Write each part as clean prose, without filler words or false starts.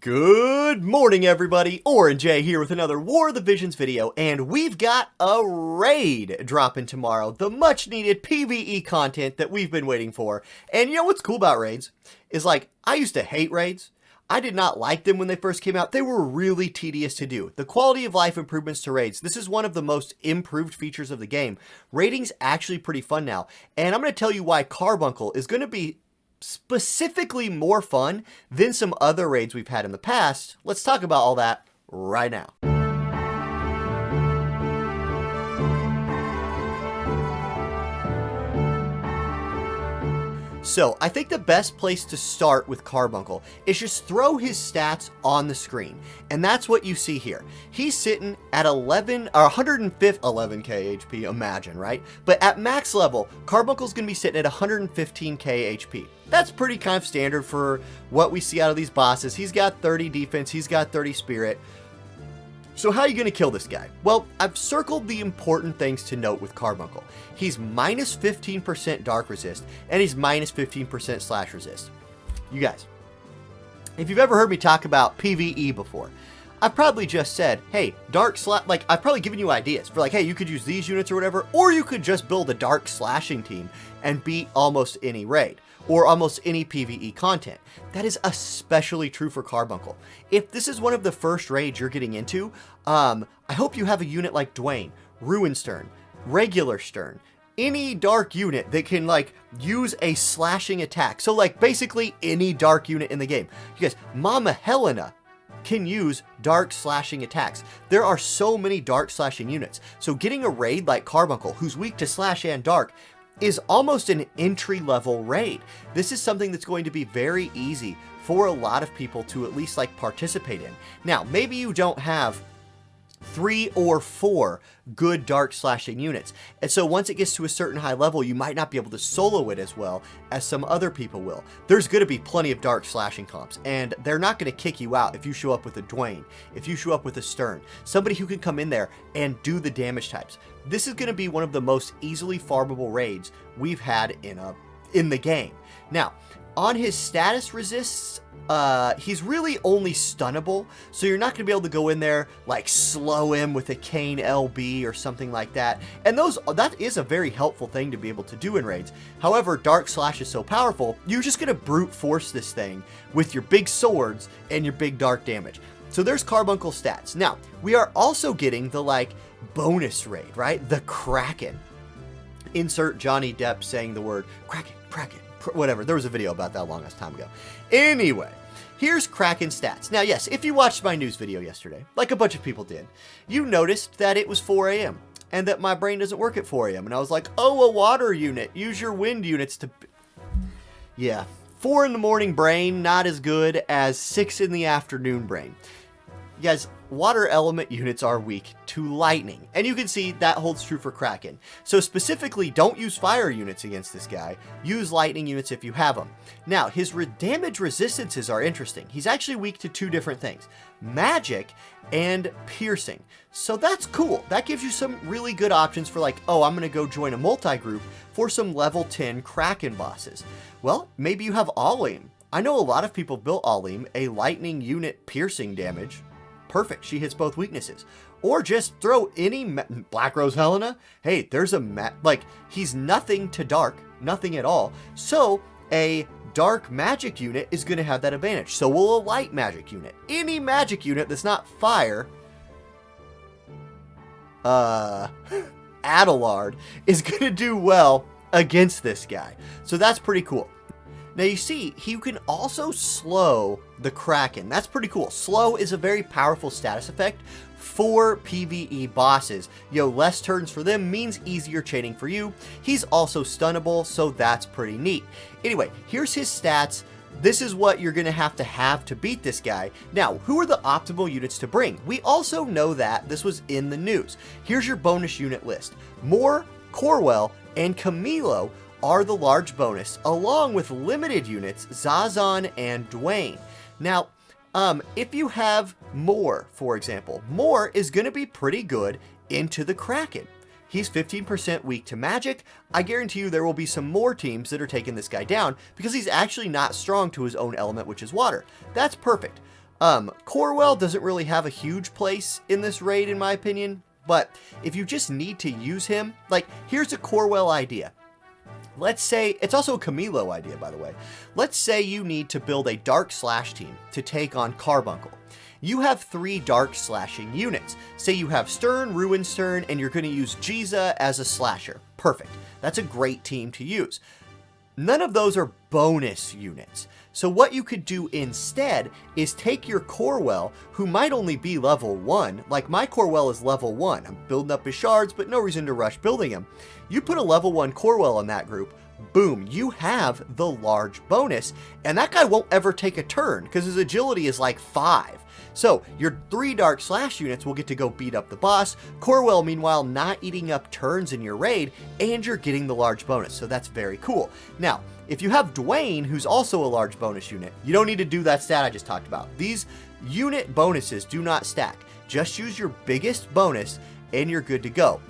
Good morning, everybody. Orange J here with another War of the Visions video, and we've got a raid dropping tomorrow. The much-needed PvE content that we've been waiting for. And you know what's cool about raids? Is like, I used to hate raids. I did not like them when they first came out. They were really tedious to do. The quality of life improvements to raids, this is one of the most improved features of the game. Raiding's actually pretty fun now. And I'm going to tell you why Carbuncle is going to be specifically more fun than some other raids we've had in the past. Let's talk about all that right now. So, I think the best place to start with Carbuncle is just throw his stats on the screen. And that's what you see here. He's sitting at 11 or 105 11k HP, imagine, right? But at max level, Carbuncle's going to be sitting at 115k HP. That's pretty kind of standard for what we see out of these bosses. He's got 30 defense, he's got 30 spirit. So how are you going to kill this guy? Well, I've circled the important things to note with Carbuncle. He's minus 15% dark resist, and he's minus 15% slash resist. You guys, if you've ever heard me talk about PvE before, I've probably just said, hey, dark slash, like, I've probably given you ideas for like, hey, you could use these units or whatever, or you could just build a dark slashing team and beat almost any raid, or almost any PvE content. That is especially true for Carbuncle. If this is one of the first raids you're getting into, I hope you have a unit like Dwayne, Ruin Stern, Regular Stern, any dark unit that can like use a slashing attack. So like basically any dark unit in the game. You guys, Mama Helena can use dark slashing attacks. There are so many dark slashing units. So getting a raid like Carbuncle, who's weak to slash and dark, is almost an entry-level raid. This is something that's going to be very easy for a lot of people to at least like participate in. Now, maybe you don't have 3 or 4 good dark slashing units, and so once it gets to a certain high level, you might not be able to solo it as well as some other people will. There's going to be plenty of dark slashing comps, and they're not going to kick you out if you show up with a Dwayne, if you show up with a Stern, somebody who can come in there and do the damage types. This is going to be one of the most easily farmable raids we've had in the game. Now, on his status resists, he's really only stunnable, so you're not going to be able to go in there, like, slow him with a Cane LB or something like that. And that is a very helpful thing to be able to do in raids. However, Dark Slash is so powerful, you're just going to brute force this thing with your big swords and your big dark damage. So there's Carbuncle stats. Now, we are also getting the, like, bonus raid, right? The KRAKEN. Insert Johnny Depp saying the word KRAKEN, KRAKEN. Whatever, there was a video about that a long ass time ago. Anyway, here's KRAKEN stats. Now, yes, if you watched my news video yesterday, like a bunch of people did, you noticed that it was 4 a.m. and that my brain doesn't work at 4 a.m. And I was like, oh, a water unit. Use your wind units to... Yeah, 4 in the morning brain, not as good as 6 in the afternoon brain. You guys, water element units are weak to lightning, and you can see that holds true for KRAKEN. So specifically, don't use fire units against this guy. Use lightning units if you have them. Now, his damage resistances are interesting. He's actually weak to 2 different things: magic and piercing. So that's cool. That gives you some really good options for like, oh, I'm going to go join a multi-group for some level 10 KRAKEN bosses. Well, maybe you have Alim. I know a lot of people built Alim, a lightning unit piercing damage. Perfect, she hits both weaknesses. Or just throw any Black Rose Helena. Hey, there's like, he's nothing to dark, nothing at all. So a dark magic unit is going to have that advantage. So will a light magic unit. Any magic unit that's not fire, Adelard, is going to do well against this guy. So that's pretty cool. Now you see, you can also slow the KRAKEN. That's pretty cool. Slow is a very powerful status effect for PvE bosses. Less turns for them means easier chaining for you. He's also stunnable, so that's pretty neat. Anyway, here's his stats. This is what you're going to have to beat this guy. Now, who are the optimal units to bring? We also know that this was in the news. Here's your bonus unit list. Moore, Corwell, and Camilo are the large bonus, along with limited units, Zazan and Dwayne. Now, if you have Moore, for example, Moore is going to be pretty good into the KRAKEN. He's 15% weak to magic. I guarantee you there will be some more teams that are taking this guy down because he's actually not strong to his own element, which is water. That's perfect. Corwell doesn't really have a huge place in this raid, in my opinion, but if you just need to use him, like, here's a Corwell idea. Let's say, it's also a Camilo idea, by the way. Let's say you need to build a Dark Slash team to take on Carbuncle. You have 3 Dark Slashing units. Say you have Stern, Ruin Stern, and you're going to use Jiza as a slasher. Perfect. That's a great team to use. None of those are bonus units. So what you could do instead is take your Corwell, who might only be level 1, like my Corwell is level 1. I'm building up his shards, but no reason to rush building him. You put a level 1 Corwell in that group, boom, you have the large bonus, and that guy won't ever take a turn, because his agility is like 5. So your 3 Dark Slash units will get to go beat up the boss. Corwell, meanwhile, not eating up turns in your raid, and you're getting the large bonus. So that's very cool. Now, if you have Dwayne, who's also a large bonus unit, you don't need to do that stat I just talked about. These unit bonuses do not stack. Just use your biggest bonus, and you're good to go.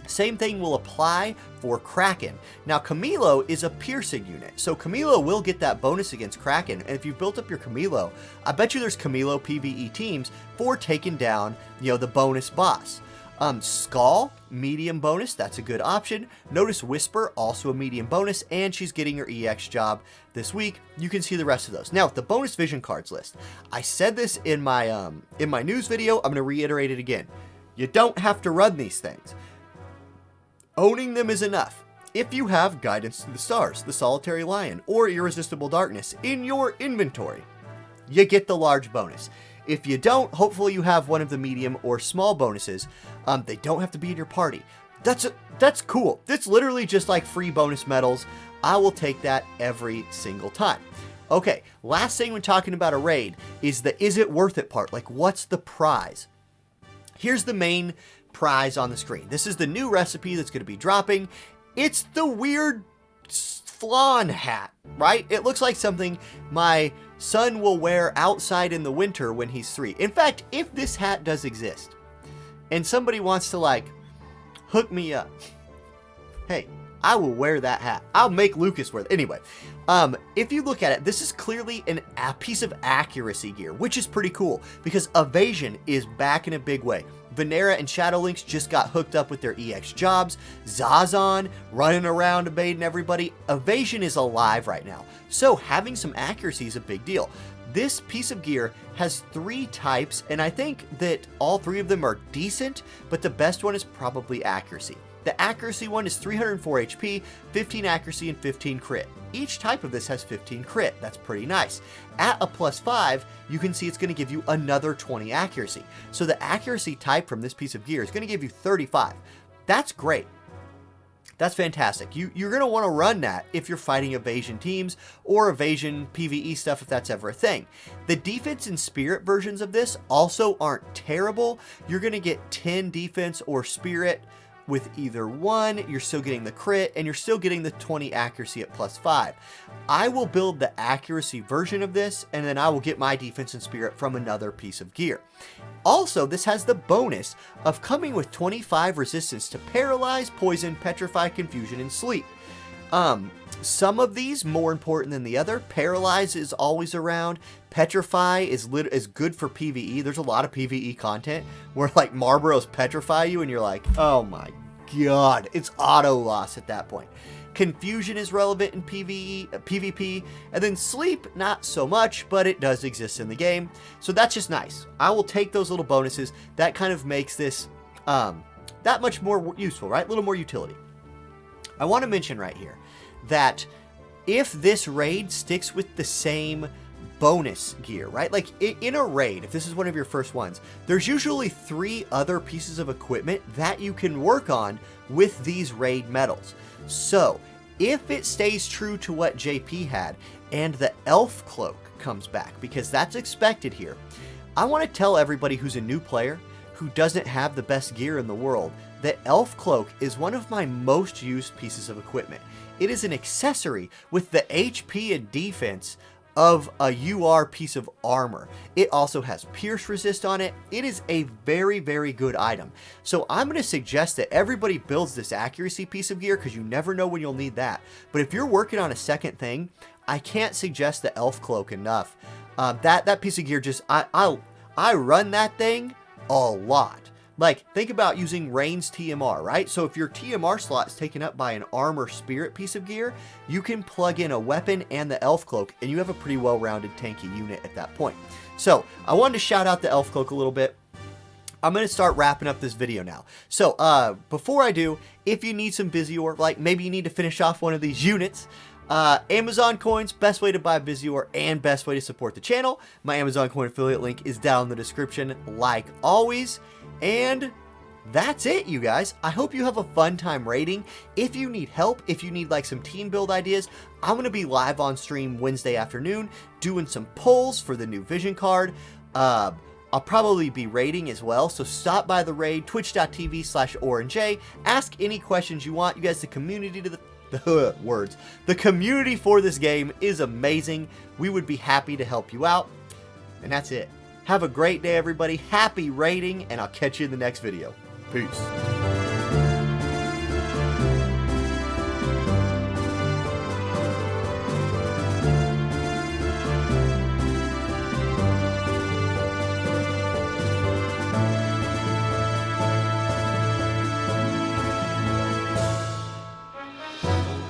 Same thing will apply for KRAKEN. Now, Camilo is a piercing unit, so Camilo will get that bonus against KRAKEN, and if you've built up your Camilo, I bet you there's Camilo PvE teams for taking down, the bonus boss. Skull, medium bonus, that's a good option. Notice Whisper, also a medium bonus, and she's getting her EX job this week. You can see the rest of those. Now, the bonus vision cards list. I said this in my news video, I'm going to reiterate it again. You don't have to run these things. Owning them is enough. If you have Guidance to the Stars, the Solitary Lion, or Irresistible Darkness in your inventory, you get the large bonus. If you don't, hopefully you have one of the medium or small bonuses. They don't have to be in your party. That's cool. It's literally just like free bonus medals. I will take that every single time. Okay, last thing when talking about a raid is the is it worth it part. Like, what's the prize? Here's the main prize on the screen. This is the new recipe that's going to be dropping. It's the weird flan hat, right? It looks like something my son will wear outside in the winter when he's 3. In fact, if this hat does exist and somebody wants to like hook me up, hey, I will wear that hat. I'll make Lucas wear it. Anyway, if you look at it, this is clearly a piece of accuracy gear, which is pretty cool because evasion is back in a big way. Venera and Shadowlynx just got hooked up with their EX jobs. Zazon running around evading everybody. Evasion is alive right now. So having some accuracy is a big deal. This piece of gear has 3 types, and I think that all 3 of them are decent, but the best one is probably accuracy. The accuracy one is 304 HP, 15 accuracy, and 15 crit. Each type of this has 15 crit. That's pretty nice. At a +5, you can see it's going to give you another 20 accuracy. So the accuracy type from this piece of gear is going to give you 35. That's great. That's fantastic. You're going to want to run that if you're fighting evasion teams or evasion PvE stuff if that's ever a thing. The defense and spirit versions of this also aren't terrible. You're going to get 10 defense or spirit with either one. You're still getting the crit and you're still getting the 20 accuracy at +5. I will build the accuracy version of this and then I will get my defense and spirit from another piece of gear. Also, this has the bonus of coming with 25 resistance to paralyze, poison, petrify, confusion, and sleep. Some of these more important than the other. Paralyze is always around. Petrify is good for PvE. There's a lot of PvE content where like Marlboros petrify you and you're like, oh my god, it's auto loss at that point. Confusion is relevant in PvP, and then sleep, not so much, but it does exist in the game. So that's just nice. I will take those little bonuses. That kind of makes this that much more useful, right? A little more utility. I want to mention right here that if this raid sticks with the same bonus gear, right? Like in a raid, if this is one of your first ones, there's usually 3 other pieces of equipment that you can work on with these raid medals. So if it stays true to what JP had and the elf cloak comes back, because that's expected here, I want to tell everybody who's a new player who doesn't have the best gear in the world that elf cloak is one of my most used pieces of equipment. It is an accessory with the HP and defense of a UR piece of armor. It also has pierce resist on it. It is a very, very good item. So I'm going to suggest that everybody builds this accuracy piece of gear because you never know when you'll need that. But if you're working on a second thing, I can't suggest the elf cloak enough. That piece of gear just, I run that thing a lot. Like, think about using Rain's TMR, right? So if your TMR slot is taken up by an armor spirit piece of gear, you can plug in a weapon and the elf cloak, and you have a pretty well-rounded tanky unit at that point. So I wanted to shout out the elf cloak a little bit. I'm going to start wrapping up this video now. So before I do, if you need some Visior, like maybe you need to finish off one of these units, Amazon coins, best way to buy Visior and best way to support the channel. My Amazon coin affiliate link is down in the description, like always. And that's it, you guys. I hope you have a fun time raiding. If you need help, if you need like some team build ideas, I'm going to be live on stream Wednesday afternoon doing some polls for the new vision card. I'll probably be raiding as well, so stop by the raid, twitch.tv/OrangeJ. Ask any questions you want. You guys, the community to the community for this game is amazing. We would be happy to help you out. And that's it. Have a great day, everybody. Happy raiding, and I'll catch you in the next video. Peace.